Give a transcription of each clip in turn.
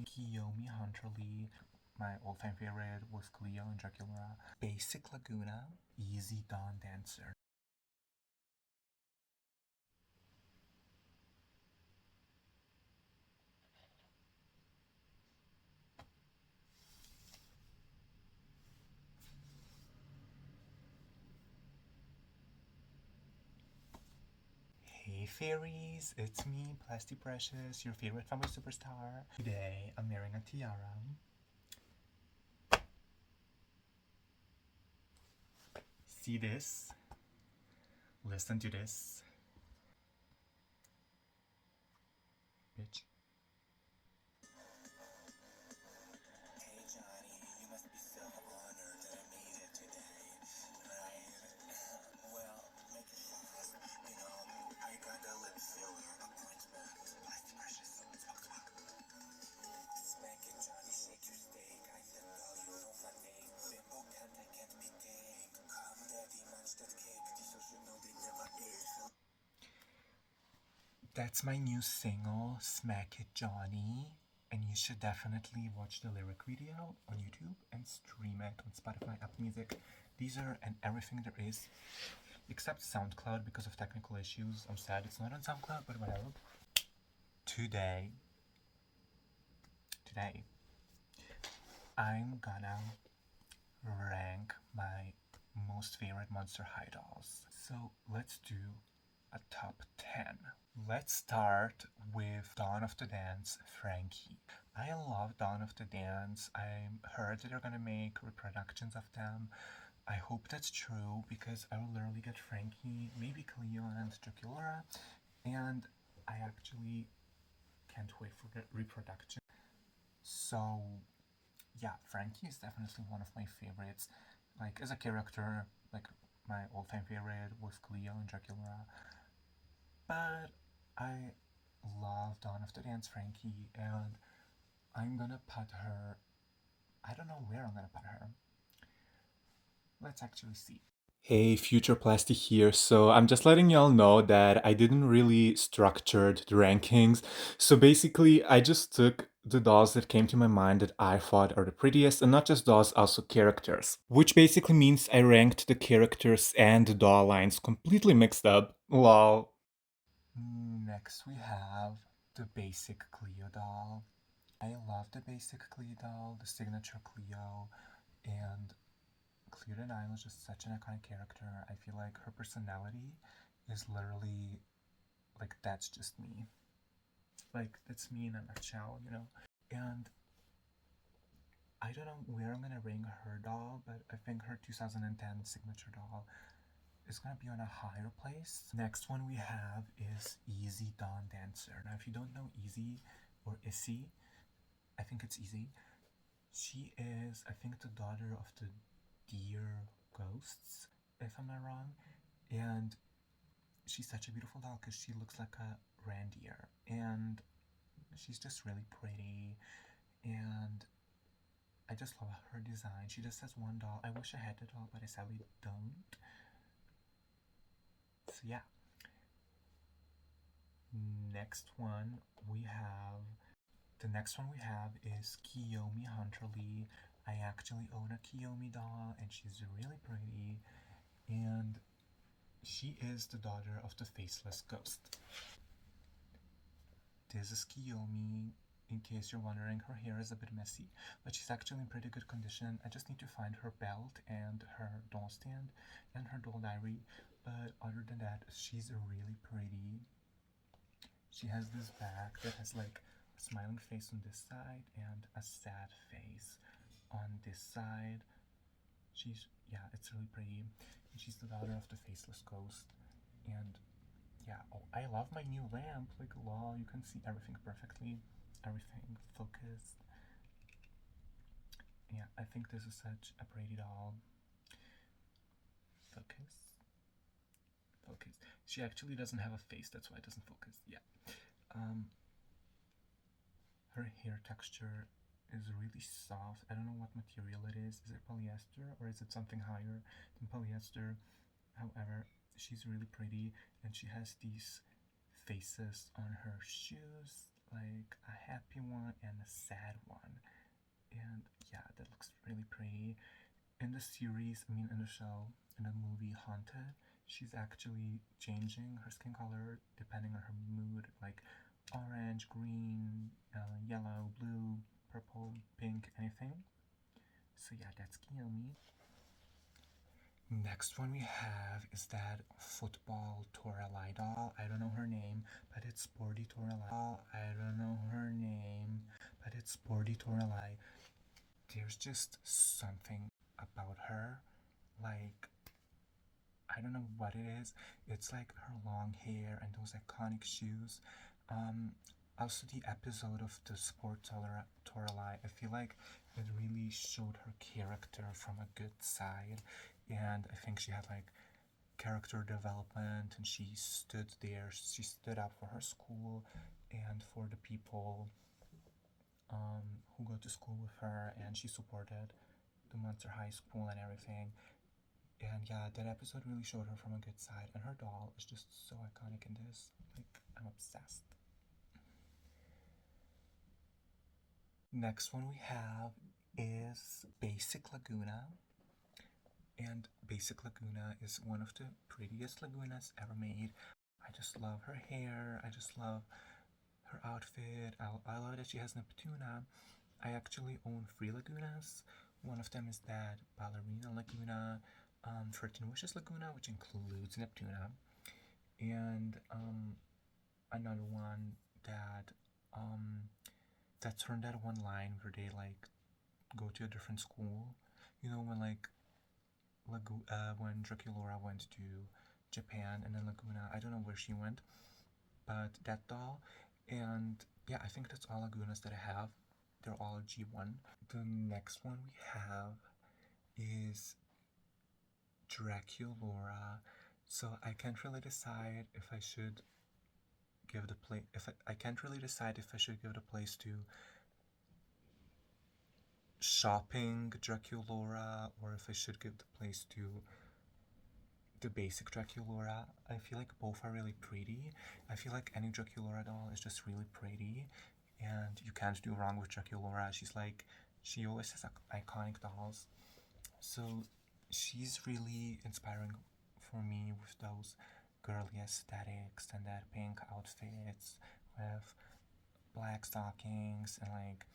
Kiyomi Hunterly. My all-time favorite was Cleo and Dracula. Basic Laguna. Easy Dawn Dancer. Hey fairies, it's me, Plasty Precious, your favorite fanboy superstar. Today, I'm wearing a tiara. See this? Listen to this. Bitch. Hey Johnny, you must be so honored that I made it today, right? Well, make it fast. You know, I got a lip filler appointment. Plasty Precious. Talk. Smack it, Johnny, shake your steak. I said, no, you know my name. Bimbo can't be tamed. Come, daddy, munch that cake. These social know they never ate. That's my new single, Smack It Johnny, and you should definitely watch the lyric video on YouTube and stream it on Spotify, Apple Music, Deezer, and everything there is, except SoundCloud because of technical issues. I'm sad it's not on SoundCloud, but whatever. Today, I'm gonna rank my most favorite Monster High dolls. So let's do a top 10. Let's start with Dawn of the Dance, Frankie. I love Dawn of the Dance. I heard that they're gonna make reproductions of them. I hope that's true because I will literally get Frankie, maybe Cleo and Dracula, and I actually can't wait for the reproduction. So yeah, Frankie is definitely one of my favorites. Like as a character, like my all-time favorite was Cleo and Dracula. But I love Dawn of the Dance Frankie, and I'm gonna put her. I don't know where I'm gonna put her. Let's actually see. Hey, Future Plastic here. So I'm just letting y'all know that I didn't really structured the rankings. So basically, I just took the dolls that came to my mind that I thought are the prettiest, and not just dolls, also characters. Which basically means I ranked the characters and the doll lines completely mixed up. Lol. Next we have the basic Cleo doll. I love the basic Cleo doll, the signature Cleo, and Cleo the Nile is just such an iconic character. I feel like her personality is literally like that's just me. Like that's me in a nutshell, you know? And I don't know where I'm gonna rank her doll, but I think her 2010 signature doll is gonna be on a higher place. Next one we have is Easy Dawn Dancer. Now, if you don't know Easy or Issy, I think it's Easy. She is, I think, the daughter of the deer ghosts, if I'm not wrong. And she's such a beautiful doll because she looks like a reindeer. And she's just really pretty. And I just love her design. She just has one doll. I wish I had the doll, but I sadly don't. So yeah. The next one we have is Kiyomi Hunterly. I actually own a Kiyomi doll and she's really pretty, and she is the daughter of the faceless ghost. This is Kiyomi. In case you're wondering, her hair is a bit messy, but she's actually in pretty good condition. I just need to find her belt and her doll stand and her doll diary, but other than that, she's really pretty. She has this bag that has like a smiling face on this side and a sad face on this side. Yeah, it's really pretty. And she's the daughter of the faceless ghost. And yeah, oh, I love my new lamp. Like, lol, you can see everything perfectly. Everything focused. Yeah, I think this is such a pretty doll. Focus. She actually doesn't have a face, that's why it doesn't focus. Yeah. Her hair texture is really soft. I don't know what material it is. Is it polyester or is it something higher than polyester? However, she's really pretty and she has these faces on her shoes. like a happy one and a sad one. And yeah, that looks really pretty. In the series, I mean, in the show, in the movie Haunted, she's actually changing her skin color depending on her mood, like orange, green, yellow, blue, purple, pink, anything. So yeah, that's Kiyomi. Next one we have is that football Toralei doll. I don't know her name, but it's Sporty Toralei. I don't know her name, but it's Sporty Toralei. There's just something about her. Like, I don't know what it is. It's like her long hair and those iconic shoes. Um, Also, the episode of the Sport Toralei, I feel like it really showed her character from a good side. And I think she had like character development and she stood up for her school and for the people who go to school with her, and she supported the Monster High School and everything. And yeah, that episode really showed her from a good side, and her doll is just so iconic in this. Like, I'm obsessed. Next one we have is Basic Laguna. And Basic Laguna is one of the prettiest Lagunas ever made. I just love her hair. I just love her outfit. I love that she has Neptuna. I actually own 3 Lagunas. One of them is that Ballerina Laguna, 13 Wishes Laguna, which includes Neptuna, and another one that that's from that one line where they like go to a different school. You know when like when Draculaura went to Japan and then Laguna, I don't know where she went, but that doll. And yeah, I think that's all Lagunas that I have. They're all G1. The next one we have is Draculaura. So I can't really decide if I should give the place. If I can't really decide if I should give the place to shopping Draculaura or if I should give the place to the basic Draculaura. I feel like both are really pretty. I feel like any Draculaura doll is just really pretty, and you can't do wrong with Draculaura. She always has iconic dolls. So she's really inspiring for me with those girly aesthetics and that pink outfits with black stockings and like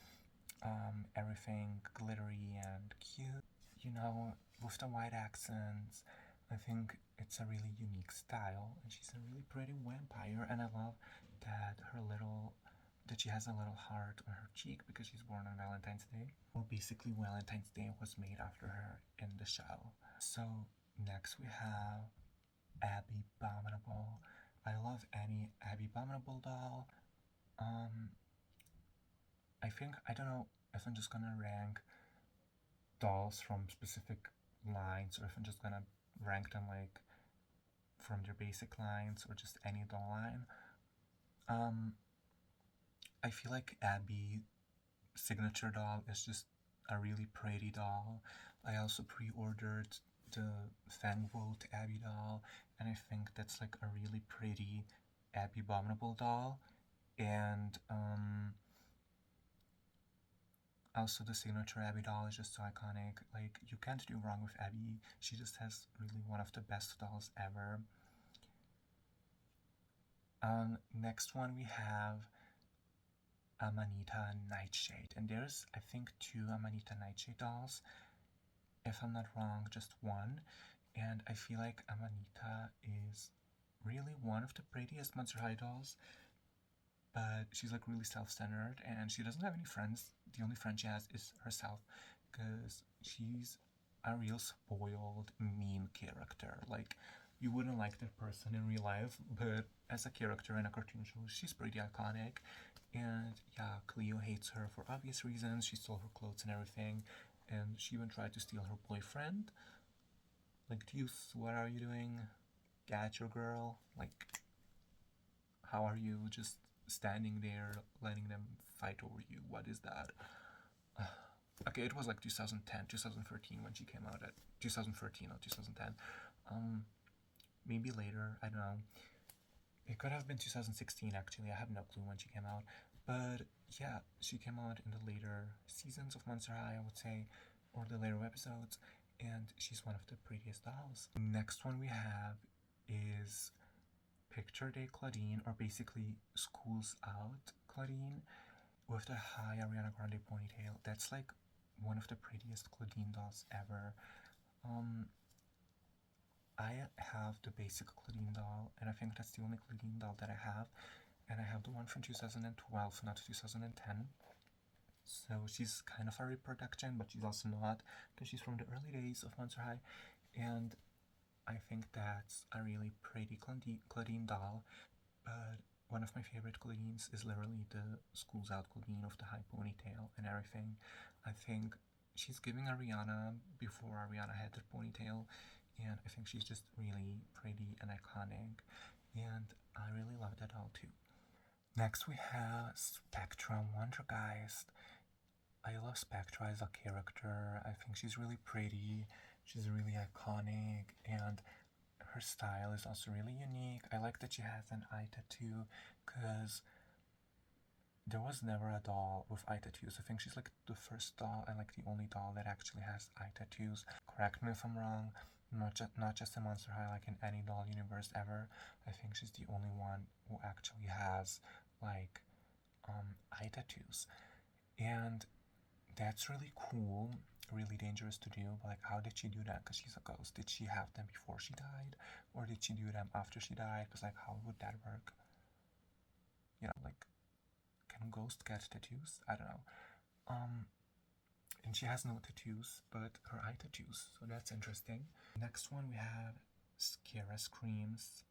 everything glittery and cute. You know, with the white accents, I think it's a really unique style, and she's a really pretty vampire. And I love that she has a little heart on her cheek because she's born on Valentine's Day. Well, basically, Valentine's Day was made after her in the show. So next we have Abby Abominable. I love any Abby Abominable doll. Um, I don't know if I'm just gonna rank dolls from specific lines or if I'm just gonna rank them like from their basic lines or just any doll line. I feel like Abby signature doll is just a really pretty doll. I also pre-ordered the Fan Vote Abby doll, and I think that's like a really pretty Abby Abominable doll. And also the signature Abby doll is just so iconic. Like, you can't do wrong with Abby. She just has really one of the best dolls ever. Next one we have Amanita Nightshade, and there's I think 2 Amanita Nightshade dolls. If I'm not wrong, just one. And I feel like Amanita is really one of the prettiest Monster High dolls, but she's like really self-centered and she doesn't have any friends. The only friend she has is herself because she's a real spoiled, mean character. Like, you wouldn't like that person in real life, but as a character in a cartoon show, she's pretty iconic. And yeah, Cleo hates her for obvious reasons. She stole her clothes and everything, and she even tried to steal her boyfriend. Like, Deuce, what are you doing? Get your girl. Like, how are you just standing there letting them fight over you? What is that? Okay, it was like 2010, 2013 when she came out at 2013 or 2010. Maybe later, I don't know. It could have been 2016 actually. I have no clue when she came out. But yeah, she came out in the later seasons of Monster High, I would say, or the later episodes, and she's one of the prettiest dolls. Next one we have is Picture Day Claudine, or basically School's Out Claudine, with the high Ariana Grande ponytail. That's like one of the prettiest Claudine dolls ever. I have the basic Claudine doll, and I think that's the only Claudine doll that I have. And I have the one from 2012, not 2010. So she's kind of a reproduction, but she's also not, because she's from the early days of Monster High. And I think that's a really pretty Claudine doll. But one of my favorite Claudines is literally the School's Out Claudine with the high ponytail and everything. I think she's giving Ariana before Ariana had her ponytail, and I think she's just really pretty and iconic, and I really love that doll too. Next we have Spectra Wondergeist. I love Spectra as a character. I think she's really pretty, she's really iconic, and her style is also really unique. I like that she has an eye tattoo, because there was never a doll with eye tattoos. I think she's like the first doll and like the only doll that actually has eye tattoos. Correct me if I'm wrong. Not just in Monster High, like in any doll universe ever. I think she's the only one who actually has like eye tattoos, and that's really cool. Really dangerous to do, but like, how did she do that? Because she's a ghost. Did she have them before she died, or did she do them after she died? Because like, how would that work? You know, like, can ghosts get tattoos? I don't know. And she has no tattoos, but her eye tattoos, so that's interesting. Next one we have Skara Screams,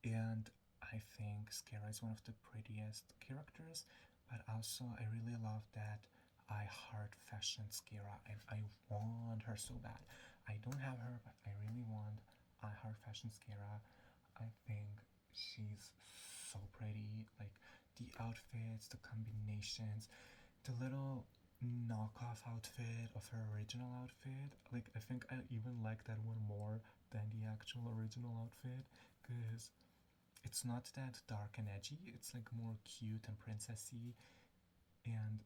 and I think Skara is one of the prettiest characters, but also I really love that I heart fashion Skara. I want her so bad. I don't have her, but I really want I heart fashion Skara. I think she's so pretty. Like the outfits, the combinations, the little knockoff outfit of her original outfit. Like I think I even like that one more than the actual original outfit, because it's not that dark and edgy. It's like more cute and princessy, and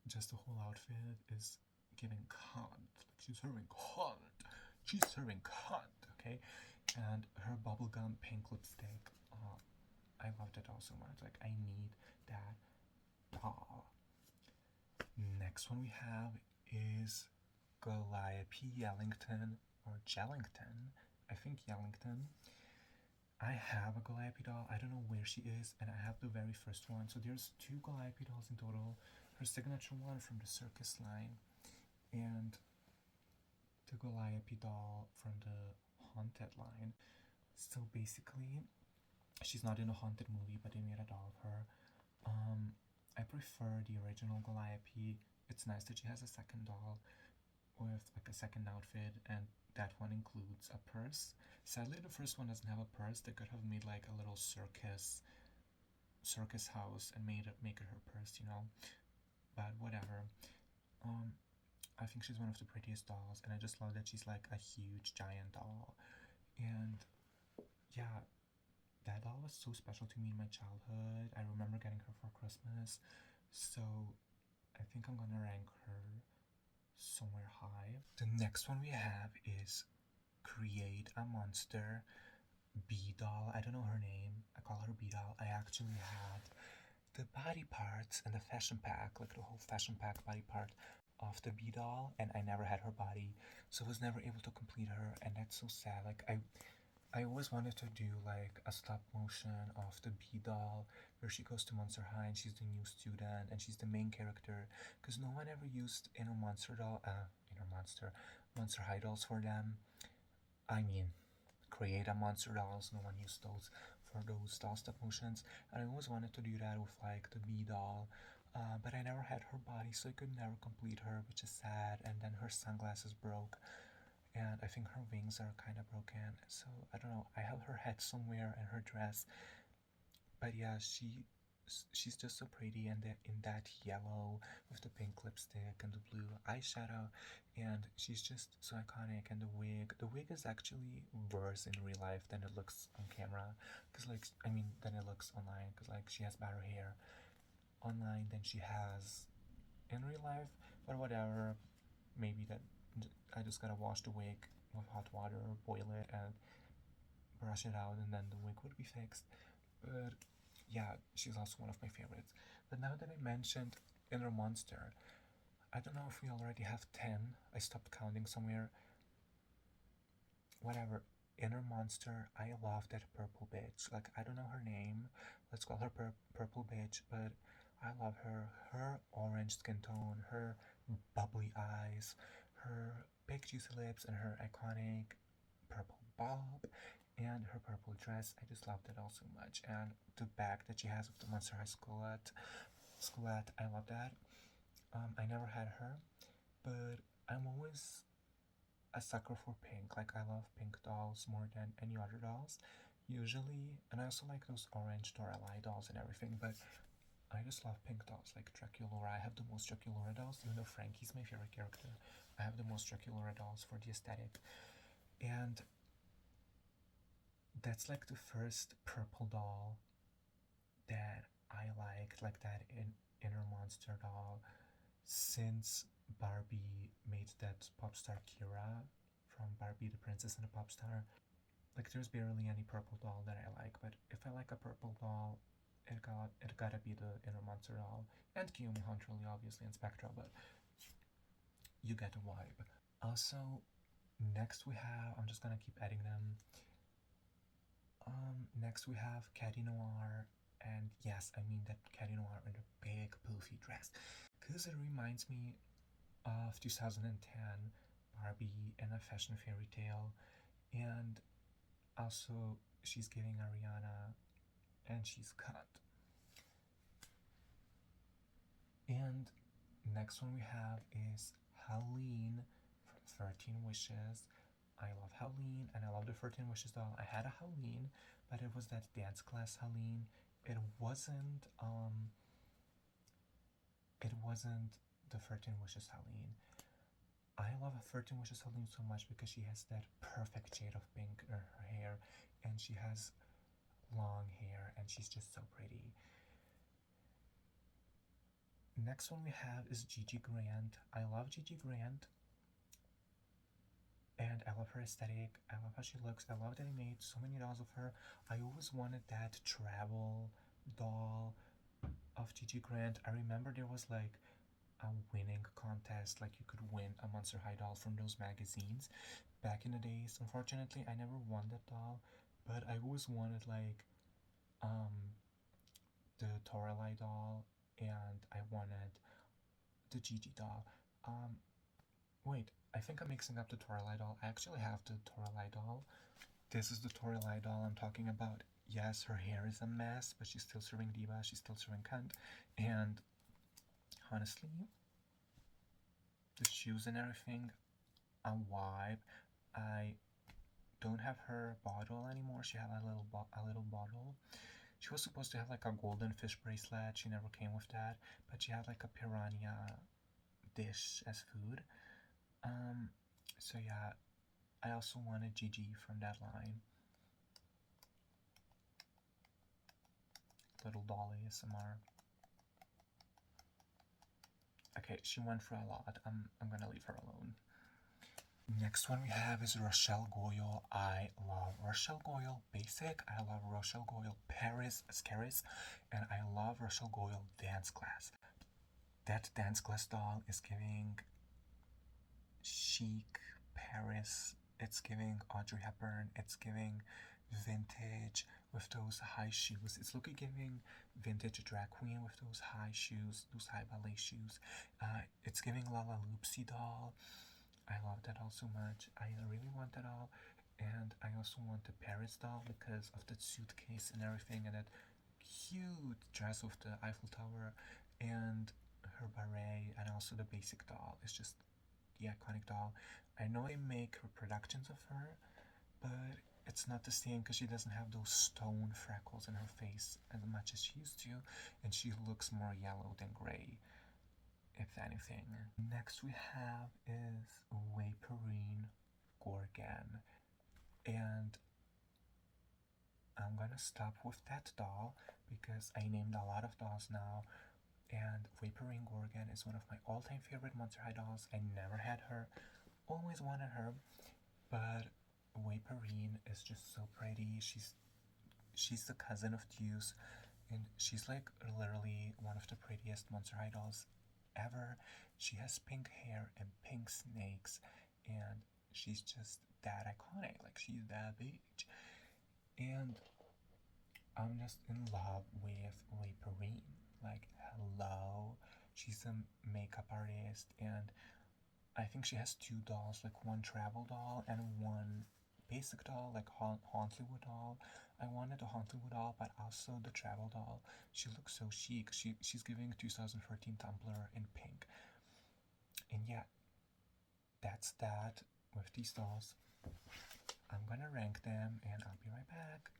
just the whole outfit is giving cunt. Like she's serving cunt. She's serving cunt. Okay, and her bubblegum pink lipstick. I loved it all so much. Like I need that doll. Next one we have is Calliope Yellington, or Jellington. I think Yellington. I have a Calliope doll. I don't know where she is, and I have the very first one. So there's two Calliope dolls in total. Her signature one from the circus line, and the Calliope doll from the haunted line. So basically, she's not in a haunted movie, but they made a doll of her. I prefer the original Calliope. It's nice that she has a second doll with like a second outfit, and that one includes a purse. Sadly, the first one doesn't have a purse. They could have made like a little circus house and make it her purse, you know. But whatever. I think she's one of the prettiest dolls, and I just love that she's like a huge giant doll. And yeah, that doll was so special to me in my childhood. I remember getting her for Christmas, so I think I'm gonna rank her somewhere high. The next one we have is Create a Monster B doll. I don't know her name. I call her B doll. I actually had the body parts and the fashion pack, like the whole fashion pack body part of the B doll, and I never had her body, so I was never able to complete her, and that's so sad. Like I always wanted to do like a stop motion of the B doll where she goes to Monster High and she's the new student and she's the main character, because no one ever used Monster High dolls for them. I mean, Create a Monster dolls, no one used those for those doll stop motions, and I always wanted to do that with like the B doll, but I never had her body, so I could never complete her, which is sad. And then her sunglasses broke, and I think her wings are kind of broken, so I don't know. I have her head somewhere and her dress, but yeah, she's just so pretty, and in that yellow with the pink lipstick and the blue eyeshadow, and she's just so iconic. And the wig is actually worse in real life than it looks on camera, because like, I mean, than it looks online, because like she has better hair. online than she has in real life, but whatever. Maybe that I just gotta wash the wig with hot water, boil it, and brush it out, and then the wig would be fixed. But yeah, she's also one of my favorites. But now that I mentioned Inner Monster, I don't know if we already have 10. I stopped counting somewhere. Whatever. Inner Monster, I love that purple bitch. Like, I don't know her name. Let's call her Purple Bitch, but I love her. Her orange skin tone, her bubbly eyes, her big juicy lips, and her iconic purple bob, and her purple dress. I just loved it all so much. And the bag that she has with the Monster High Skullet, I love that. I never had her, but I'm always a sucker for pink. Like, I love pink dolls more than any other dolls, usually. And I also like those orange Doralai dolls and everything, but I just love pink dolls, like Draculaura. I have the most Draculaura dolls, even though Frankie's my favorite character. I have the most Draculaura dolls for the aesthetic. And that's like the first purple doll that I like that Inner Monster doll, since Barbie made that pop star Kira from Barbie the Princess and the Pop Star. Like, there's barely any purple doll that I like, but if I like a purple doll, it gotta be the Inner Monster doll, and Kiyomi Hunt really, obviously, and Spectra, but you get the vibe. Also, next we have, I'm just gonna keep adding them. Next we have Caddy Noir, and yes, I mean that Caddy Noir in a big poofy dress, because it reminds me of 2010 Barbie and a fashion fairy tale, and also she's giving Ariana, and she's cut. And next one we have is Helene from 13 Wishes. I love Helene, and I love the 13 Wishes doll. I had a Helene, but it was that dance class Helene. It wasn't the 13 Wishes Helene. I love a 13 Wishes Helene so much because she has that perfect shade of pink in her hair, and she has long hair, and she's just so pretty. Next one we have is Gigi Grant. I love Gigi Grant, and I love her aesthetic. I love how she looks. I love that I made so many dolls of her. I always wanted that travel doll of Gigi Grant. I remember there was like a winning contest, like you could win a Monster High doll from those magazines back in the days. Unfortunately, I never won that doll, but I always wanted like the Toralei doll, and I wanted the Gigi doll. Wait, I think I'm mixing up the Toralei doll. I actually have the Toralei doll. This is the Toralei doll I'm talking about. Yes, her hair is a mess, but she's still serving diva, she's still serving cunt, and honestly, the shoes and everything, a vibe. I don't have her bottle anymore. She had a little bottle. She was supposed to have like a golden fish bracelet. She never came with that, but she had like a piranha dish as food. So yeah, I also wanted Gigi from that line. Little Dolly ASMR. Okay, she went for a lot. I'm gonna leave her alone. Next one we have is Rochelle Goyle. I love Rochelle Goyle Basic. I love Rochelle Goyle Paris Scaris, and I love Rochelle Goyle Dance Class. That dance class doll is giving chic Paris. It's giving Audrey Hepburn. It's giving vintage with those high shoes. It's looking giving vintage drag queen with those high shoes, those high ballet shoes. It's giving Lala Loopsy doll. I love that doll so much. I really want that doll, and I also want the Paris doll because of that suitcase and everything, and that cute dress with the Eiffel Tower, and her beret, and also the basic doll. It's just the iconic doll. I know they make reproductions of her, but it's not the same because she doesn't have those stone freckles in her face as much as she used to, and she looks more yellow than gray, if anything. Next we have is Vaporine Gorgon, and I'm gonna stop with that doll because I named a lot of dolls now. And Vaporine Gorgon is one of my all-time favorite Monster High dolls. I never had her, always wanted her, but Vaporine is just so pretty. She's the cousin of Deuce, and she's like literally one of the prettiest Monster High dolls ever. She has pink hair and pink snakes, and she's just that iconic. Like she's that bitch, and I'm just in love with Vaporine. Like, hello, she's a makeup artist, and I think she has two dolls, like one travel doll and one basic doll, like Hauntleywood doll. I wanted the Hauntleywood doll, but also the travel doll. She looks so chic. She's giving 2013 Tumblr in pink. And yeah, that's that with these dolls. I'm gonna rank them, and I'll be right back.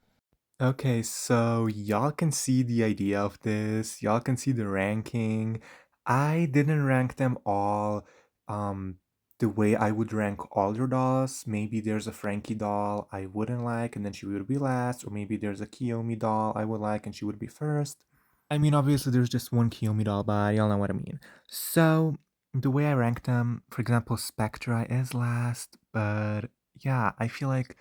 Okay, so y'all can see the idea of this. Y'all can see the ranking. I didn't rank them all um the way I would rank all your dolls. Maybe there's a Frankie doll I wouldn't like and then she would be last, or maybe there's a Kiyomi doll I would like and she would be first. I mean, obviously there's just one Kiyomi doll, but y'all know what I mean. So the way I rank them, for example, Spectra is last, but yeah, I feel like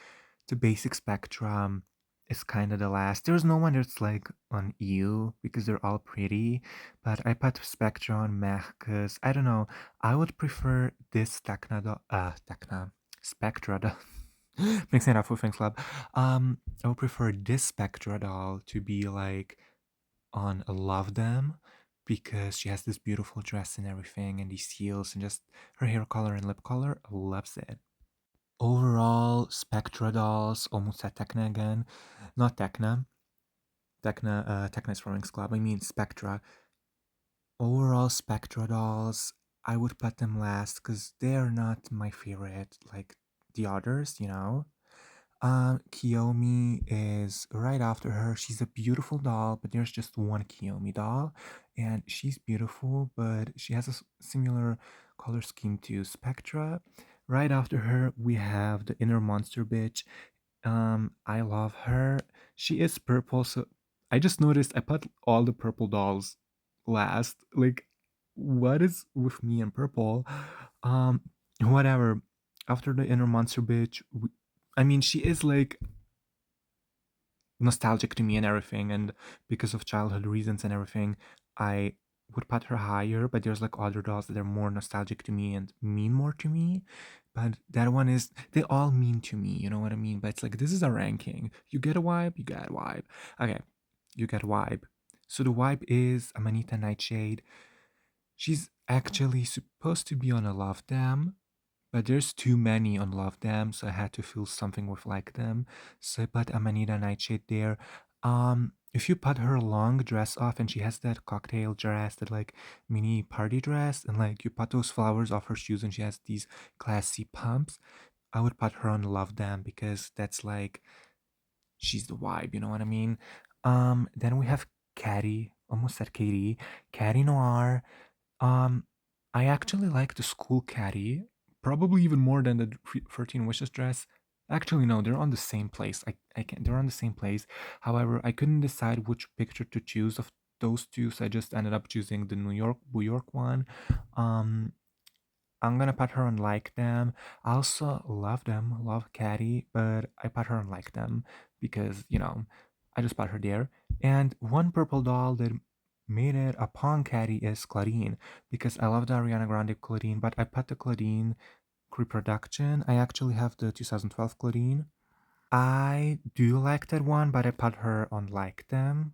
the basic Spectrum is kind of the last. There's no one that's like on EU because they're all pretty, but I put Spectra on Mech because I don't know. I would prefer this Techna Spectra doll. Mixing it up with Things Club. I would prefer this Spectra doll to be like on Love Them because she has this beautiful dress and everything, and these heels, and just her hair color and lip color. Loves it. Overall, Spectra dolls, almost at Techna again. Not Techna. Techna is from Wings Club. I mean Spectra. Overall, Spectra dolls, I would put them last because they're not my favorite like the others, you know? Kiyomi is right after her. She's a beautiful doll, but there's just one Kiyomi doll, and she's beautiful, but she has a similar color scheme to Spectra. Right after her, we have the inner monster bitch. I love her. She is purple, so I just noticed I put all the purple dolls last. Like, what is with me and purple? Um, Whatever. After the inner monster bitch, I mean, she is like nostalgic to me and everything, and because of childhood reasons and everything, I would put her higher. But there's like other dolls that are more nostalgic to me and mean more to me. But that one is, they all mean to me, you know what I mean? But it's like, this is a ranking. You get a vibe, you get a vibe. Okay, you get a vibe. So the vibe is Amanita Nightshade. She's actually supposed to be on a love dam, but there's too many on Love Them, so I had to feel something with like them. So I put Amanita Nightshade there. If you put her long dress off and she has that cocktail dress, that like mini party dress, and like you put those flowers off her shoes and she has these classy pumps, I would put her on Love Them because that's like she's the vibe, you know what I mean? Then we have Caddy, almost said Katie, Caddy Noir. um, I actually like the school caddy, probably even more than the 13 Wishes dress. Actually, no, they're on the same place. I can they're on the same place. However, I couldn't decide which picture to choose of those two, so I just ended up choosing the New York one. Um, I'm gonna put her on like them. I also love them, love Caddy, but I put her on like them because, you know, I just put her there. And one purple doll that made it upon Caddy is Claudine because I love the Ariana Grande Claudine, but I put the Claudine reproduction. I actually have the 2012 Claudine. I do like that one, but I put her on like them,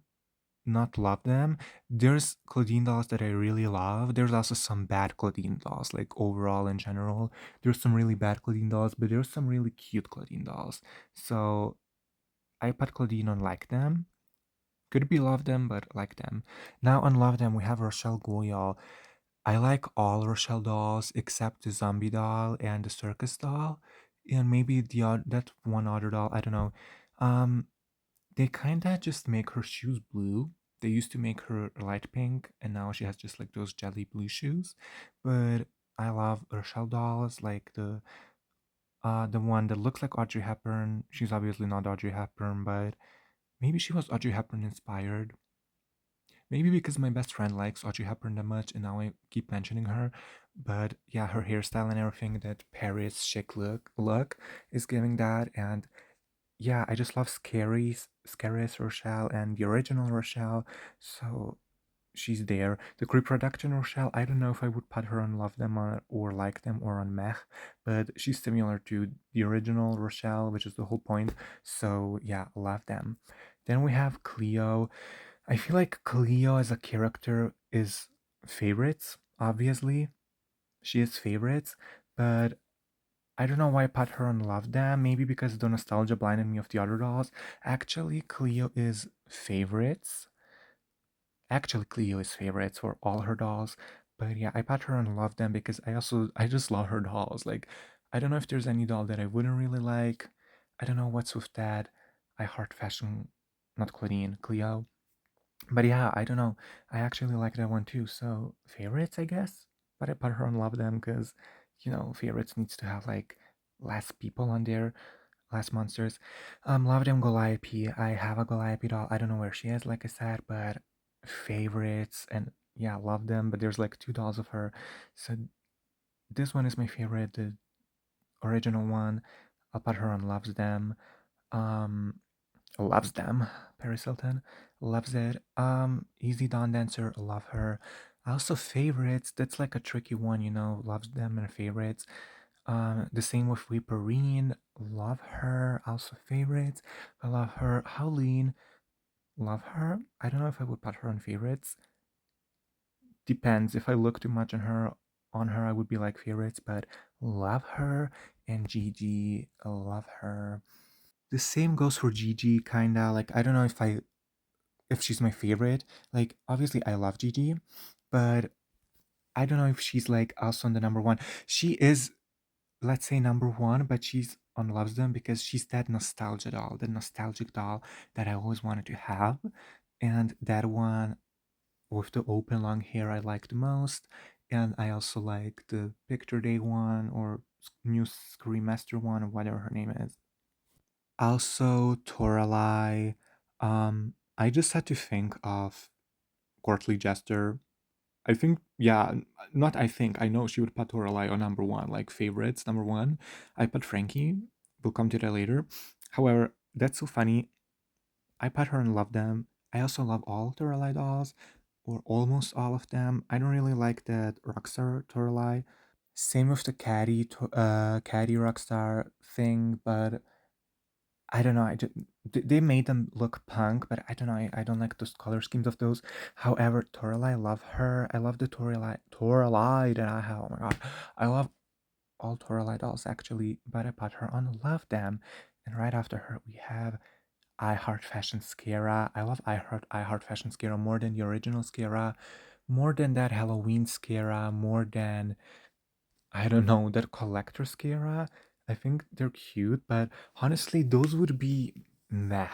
not love them. There's Claudine dolls that I really love. There's also some bad Claudine dolls, like overall in general. There's some really bad Claudine dolls, but there's some really cute Claudine dolls. So I put Claudine on like them. Could be love them, but like them. Now on love them, we have Rochelle Goyal. I like all Rochelle dolls except the zombie doll and the circus doll. And maybe that one other doll, I don't know. Um, they kinda just make her shoes blue. They used to make her light pink, and now she has just like those jelly blue shoes. But I love Rochelle dolls, like the one that looks like Audrey Hepburn. She's obviously not Audrey Hepburn, but maybe she was Audrey Hepburn inspired. Maybe because my best friend likes Audrey Hepburn that much, and now I keep mentioning her. But yeah, her hairstyle and everything, that Paris chic look is giving that, and yeah, I just love Scary's Rochelle and the original Rochelle. So she's there. The reproduction Rochelle, I don't know if I would put her on Love Them or Like Them or on Mech, but she's similar to the original Rochelle, which is the whole point. So yeah, love them. Then we have Cleo. I feel like Cleo as a character is favorites, obviously. She is favorites, but I don't know why I put her on Love Them. Maybe because the nostalgia blinded me of the other dolls. Actually, Cleo is favorites. Actually, Cleo is favorites for all her dolls. But yeah, I put her on Love Them because I just love her dolls. Like, I don't know if there's any doll that I wouldn't really like. I don't know what's with that. I heart fashion, not Claudine, Cleo. But yeah, I don't know. I actually like that one too. So favorites, I guess. But I put her on Love Them because, favorites needs to have like less people on there, less monsters. Love Them Goliath. I have a Goliath doll. I don't know where she is, like I said, but favorites and yeah, love them. But there's like two dolls of her. So this one is my favorite, the original one. I'll put her on Loves Them. Um, Loves them. Paris Hilton loves it. Easy Dawn Dancer, love her. Also favorites. That's like a tricky one, Loves them and favorites. The same with Whipperine, love her. Also favorites. I love her. Howleen, love her. I don't know if I would put her on favorites. Depends. If I look too much on her, I would be like favorites. But love her. And Gigi, love her. The same goes for Gigi, kinda. Like I don't know if she's my favorite. Like obviously I love Gigi, but I don't know if she's like also on the number one. She is, let's say, number one, but she's on Loves Them because she's that nostalgia doll, the nostalgic doll that I always wanted to have. And that one with the open long hair I like the most. And I also like the Picture Day one or new Scream Master one or whatever her name is. Also, Toralei. I just had to think of Courtly Jester. I think, yeah, not I think, I know she would put Toralei on number one, like favorites, number one. I put Frankie. We'll come to that later. However, that's so funny. I put her and love them. I also love all Toralei dolls, or almost all of them. I don't really like that Rockstar Toralei. Same with the Caddy Rockstar thing, but I don't know. They made them look punk, but I don't know. I don't like those color schemes of those. However, Toralei, I love her. I love the Toralei that I have. Oh my god, I love all Toralei dolls actually, but I put her on Love Them, and right after her we have I Heart Fashion Scara. I love I Heart Fashion Scara more than the original Scara, more than that Halloween Scara, more than I don't know, that collector Scara. I think they're cute, but honestly, those would be meh.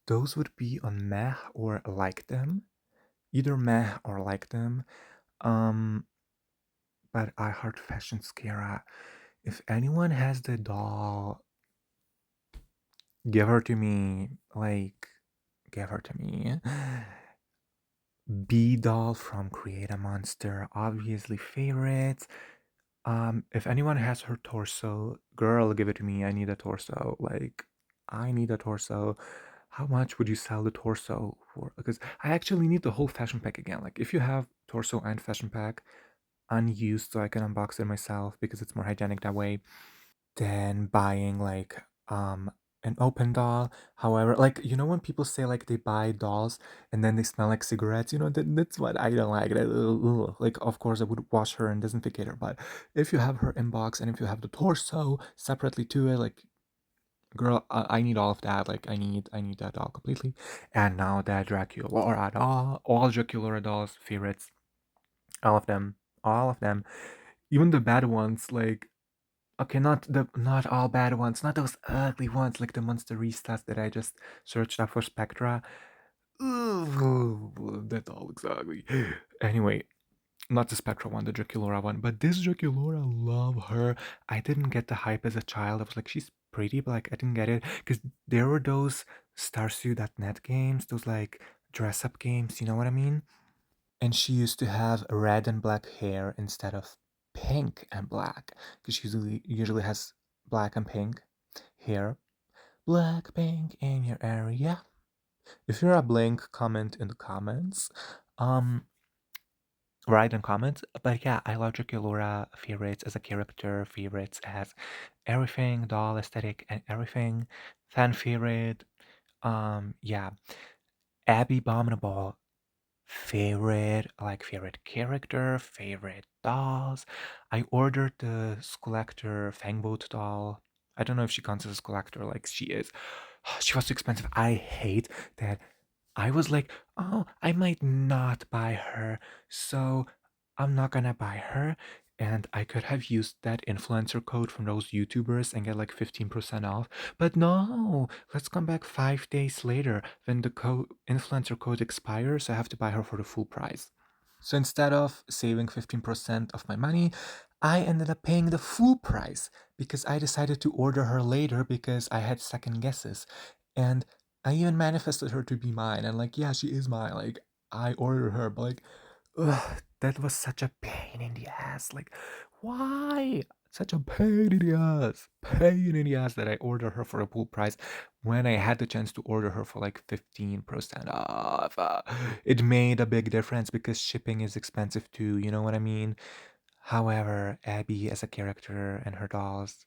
Those would be on meh or like them. Either meh or like them. Um, but I Heart Fashion Scara. If anyone has the doll, give her to me. Like, give her to me. B doll from Create a Monster, obviously favorites. If anyone has her torso, girl, give it to me. I need a torso. Like, I need a torso. How much would you sell the torso for? Because I actually need the whole fashion pack again. Like, if you have torso and fashion pack unused, so I can unbox it myself because it's more hygienic that way than buying like an open doll. However, like when people say like they buy dolls and then they smell like cigarettes, that's what I don't like. Like of course I would wash her and disinfectate her, but if you have her inbox and if you have the torso separately to it, like girl, I need all of that. Like I need that doll completely. And now that Dracula doll, all Dracula dolls favorites, all of them, all of them, even the bad ones, like okay, not all bad ones, not those ugly ones like the monsteristas that I just searched up for Spectra. Ooh, that all looks ugly. Anyway, not the Spectra one, the Draculaura one, but this Draculaura, love her. I didn't get the hype as a child. I was like, she's pretty, but like I didn't get it because there were those Starsuit.net games, those like dress up games, you know what I mean? And she used to have red and black hair instead of pink and black, because she usually has black and pink hair. Black, pink in your area. If you're a blank, comment in the comments. Um, write in comments. But yeah, I love Draculaura favorites as a character, favorites as everything, doll aesthetic and everything. Fan favorite. Yeah. Abby Abominable favorite, like favorite character, favorite dolls. I ordered the Schoolactor Fangboat doll. I don't know if she counts as a Schoolactor like she is. She was too expensive. I hate that. I was like, oh, I might not buy her, so I'm not gonna buy her. And I could have used that influencer code from those YouTubers and get like 15% off. But no, let's come back 5 days later when the influencer code expires. I have to buy her for the full price. So instead of saving 15% of my money, I ended up paying the full price because I decided to order her later because I had second guesses. And I even manifested her to be mine. And like, yeah, she is mine. Like, I ordered her, but like, ugh, that was such a pain in the ass. Like, why? Such a pain in the ass. Pain in the ass that I ordered her for a full price when I had the chance to order her for like 15% off. It made a big difference because shipping is expensive too, you know what I mean? However, Abby as a character and her dolls,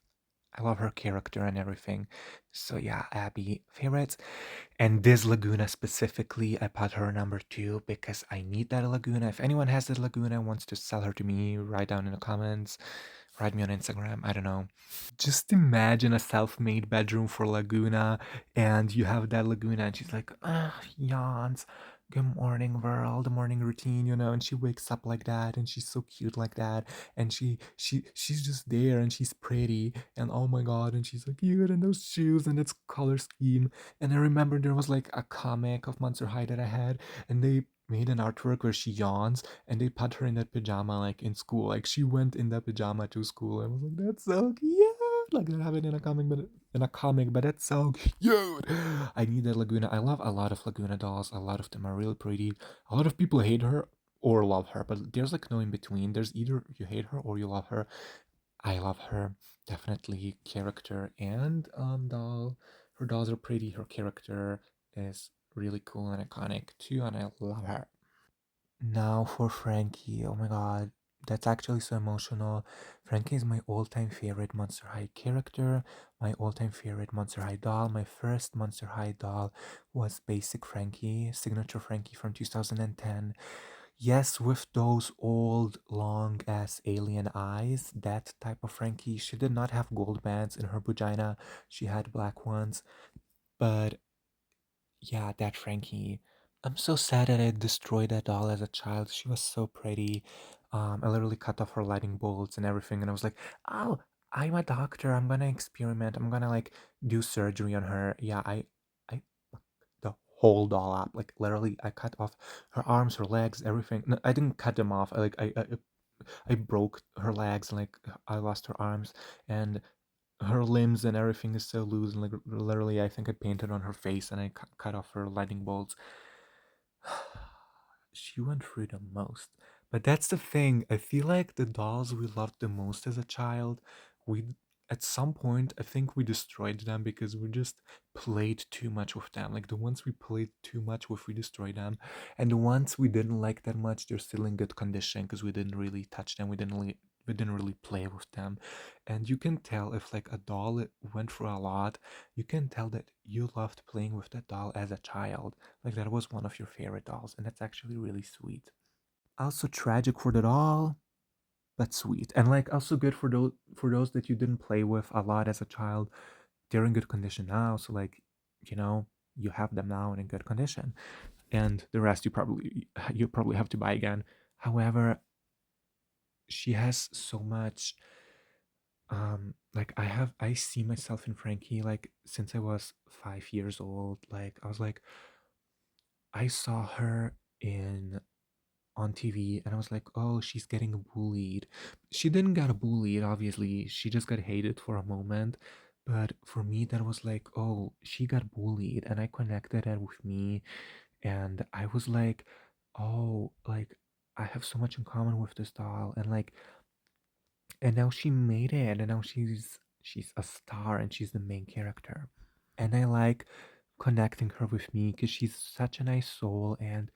I love her character and everything. So yeah, Abby favorites. And this Laguna specifically, I put her number two because I need that Laguna. If anyone has that Laguna and wants to sell her to me, write down in the comments, write me on Instagram, I don't know. Just imagine a self-made bedroom for Laguna, and you have that Laguna, and she's like, yawns. Good morning, world, the morning routine, you know, and she wakes up like that, and she's so cute like that, and she's just there, and she's pretty, and oh my god, and she's so cute, and those shoes, and its color scheme, and I remember there was like a comic of Monster High that I had, and they made an artwork where she yawns, and they put her in that pajama like in school. Like she went in that pajama to school. I was like, that's so cute. Like they have it in a comic, but it's so cute. I need that Laguna. I love a lot of Laguna dolls. A lot of them are really pretty. A lot of people hate her or love her, but there's like no in between. There's either you hate her or you love her. I love her. Definitely character and doll. Her dolls are pretty. Her character is really cool and iconic too, and I love her. Now for Frankie. Oh my god, that's actually so emotional. Frankie is my all-time favorite Monster High character, my all-time favorite Monster High doll. My first Monster High doll was Basic Frankie, Signature Frankie from 2010. Yes, with those old, long ass alien eyes, that type of Frankie. She did not have gold bands in her vagina, she had black ones, but yeah, that Frankie. I'm so sad that I destroyed that doll as a child. She was so pretty. I literally cut off her lightning bolts and everything, and I was like, "Oh, I'm a doctor. I'm gonna experiment. I'm gonna like do surgery on her." Yeah, I fucked the whole doll up. Like literally, I cut off her arms, her legs, everything. No, I didn't cut them off. I broke her legs, and like I lost her arms, and her limbs and everything is so loose, and like literally I think I painted on her face, and I cut off her lightning bolts. She went through the most. But that's the thing. I feel like the dolls we loved the most as a child, we at some point I think we destroyed them because we just played too much with them. Like the ones we played too much with, we destroyed them, and the ones we didn't like that much, they're still in good condition because we didn't really touch them. We didn't really play with them, and you can tell if like a doll went through a lot. You can tell that you loved playing with that doll as a child, like that was one of your favorite dolls, and that's actually really sweet. Also tragic for the doll, but sweet. And like also good for those that you didn't play with a lot as a child. They're in good condition now, so like, you know, you have them now and in good condition. And the rest you probably have to buy again. However, she has so much like I see myself in Frankie like since I was 5 years old. Like I was like I saw her in on TV, and I was like, oh, she's getting bullied. She didn't get bullied, obviously. She just got hated for a moment. But for me, that was like, oh, she got bullied, and I connected that with me. and I was like, oh, like I have so much in common with this doll, and like, and now she made it, and now she's a star, and she's the main character, and I like connecting her with me because she's such a nice soul, and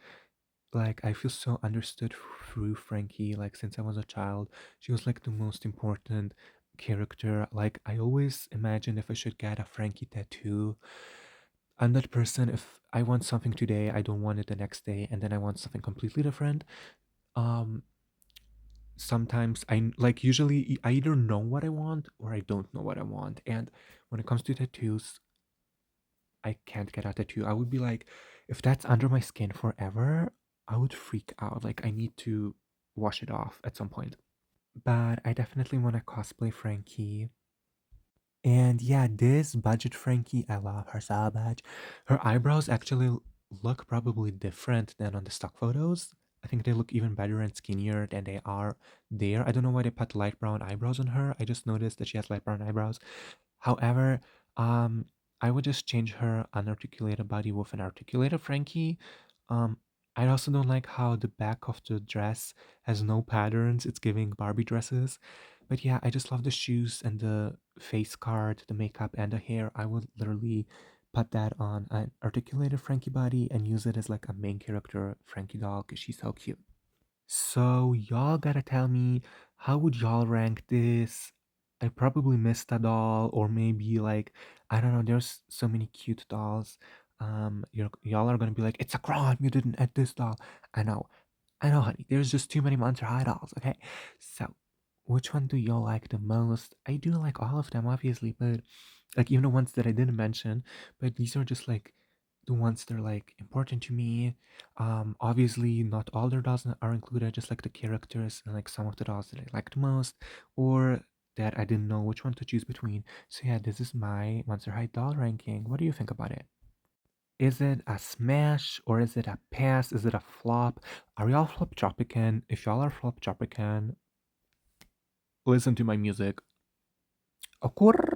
like I feel so understood through Frankie. Like since I was a child, she was like the most important character. Like I always imagine if I should get a Frankie tattoo. I'm that person. If I want something today, I don't want it the next day, and then I want something completely different. Um, Sometimes I like usually I either know what I want or I don't know what I want. And when it comes to tattoos, I can't get a tattoo. I would be like, if that's under my skin forever, I would freak out. Like I need to wash it off at some point. But I definitely want to cosplay Frankie. And yeah, this budget Frankie, I love her so much. Her eyebrows actually look probably different than on the stock photos. I think they look even better and skinnier than they are there. I don't know why they put light brown eyebrows on her. I just noticed that she has light brown eyebrows. However, um, I would just change her unarticulated body with an articulated Frankie. Um, I also don't like how the back of the dress has no patterns. It's giving Barbie dresses. But yeah, I just love the shoes and the face card, the makeup, and the hair. I would literally put that on an articulated Frankie body and use it as like a main character Frankie doll because she's so cute. So y'all gotta tell me, how would y'all rank this? I probably missed a doll, or maybe like I don't know. There's so many cute dolls. Y'all are gonna be like, it's a crime you didn't add this doll. I know, honey. There's just too many Monster High dolls. Okay, so which one do y'all like the most? I do like all of them, obviously, but like even the ones that I didn't mention. But these are just like the ones that are like important to me. Obviously, not all their dolls are included, just like the characters and like some of the dolls that I like the most, or that I didn't know which one to choose between. So yeah, this is my Monster High doll ranking. What do you think about it? Is it a smash or is it a pass? Is it a flop? Are y'all flop Tropican? If y'all are flop Tropican, listen to my music. Okur.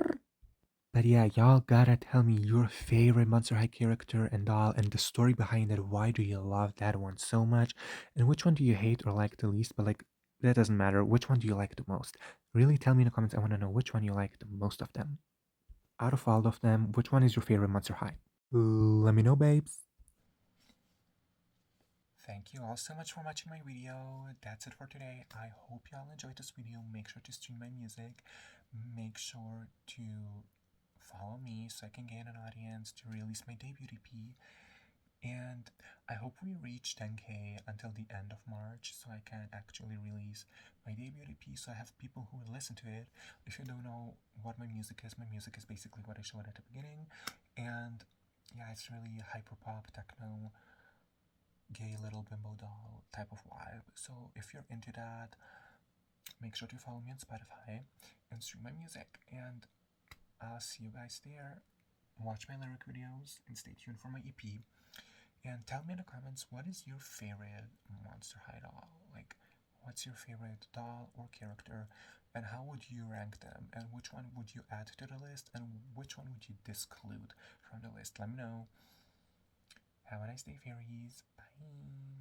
But yeah, y'all gotta tell me your favorite Monster High character and all, and the story behind it. Why do you love that one so much? And which one do you hate or like the least? But like, that doesn't matter. Which one do you like the most? Really tell me in the comments. I want to know which one you like the most of them. Out of all of them, which one is your favorite Monster High? Let me know, babes. Thank you all so much for watching my video. That's it for today. I hope y'all enjoyed this video. Make sure to stream my music. Make sure to follow me so I can gain an audience to release my debut EP. And I hope we reach 10K until the end of March so I can actually release my debut EP so I have people who will listen to it. If you don't know what my music is basically what I showed at the beginning. And yeah, it's really hyper pop, techno, gay little bimbo doll type of vibe. So if you're into that, make sure to follow me on Spotify and stream my music. And I'll see you guys there. Watch my lyric videos and stay tuned for my EP. And tell me in the comments, what is your favorite Monster High doll? Like, what's your favorite doll or character? And how would you rank them? And which one would you add to the list? And which one would you disclude from the list? Let me know. Have a nice day, fairies. Bye.